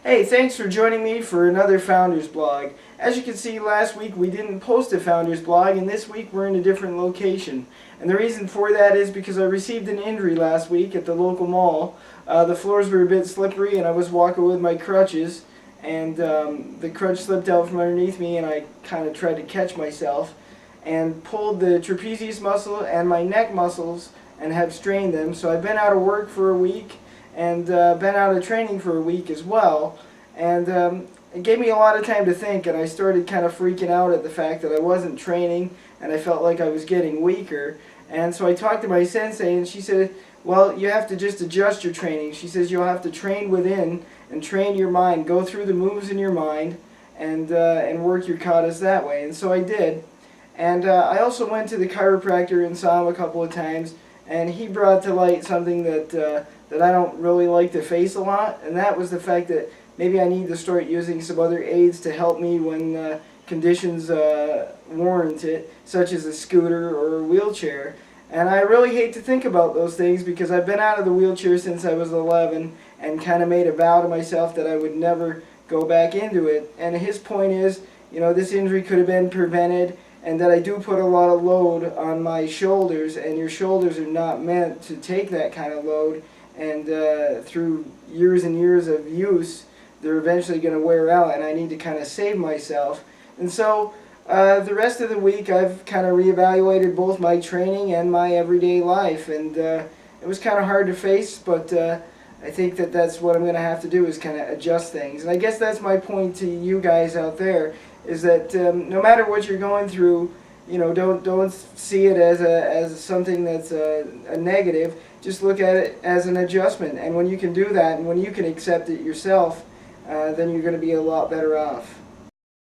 Hey, thanks for joining me for another Founders Blog. As you can see, last week we didn't post a Founders Blog, and this week we're in a different location. And the reason for that is because I received an injury last week at the local mall. The floors were a bit slippery and I was walking with my crutches, and the crutch slipped out from underneath me and I kind of tried to catch myself and pulled the trapezius muscle and my neck muscles and have strained them. So I've been out of work for a week and been out of training for a week as well, and it gave me a lot of time to think, and I started kind of freaking out at the fact that I wasn't training and I felt like I was getting weaker. And so I talked to my sensei and she said, well, you have to just adjust your training. She says you'll have to train within and train your mind, go through the moves in your mind and work your katas that way. And so I did. And I also went to the chiropractor and saw him a couple of times, and he brought to light something that I don't really like to face a lot, and that was the fact that maybe I need to start using some other aids to help me when conditions warrant it, such as a scooter or a wheelchair. And I really hate to think about those things because I've been out of the wheelchair since I was 11 and kind of made a vow to myself that I would never go back into it. And his point is, you know, this injury could have been prevented, and that I do put a lot of load on my shoulders, and your shoulders are not meant to take that kind of load, and through years and years of use they're eventually going to wear out, and I need to kind of save myself. And so the rest of the week I've kind of reevaluated both my training and my everyday life, and it was kind of hard to face, but I think that that's what I'm going to have to do, is kind of adjust things. And I guess that's my point to you guys out there, is that no matter what you're going through, you know, don't see it as something that's a negative. Just look at it as an adjustment, and when you can do that and when you can accept it yourself, then you're going to be a lot better off.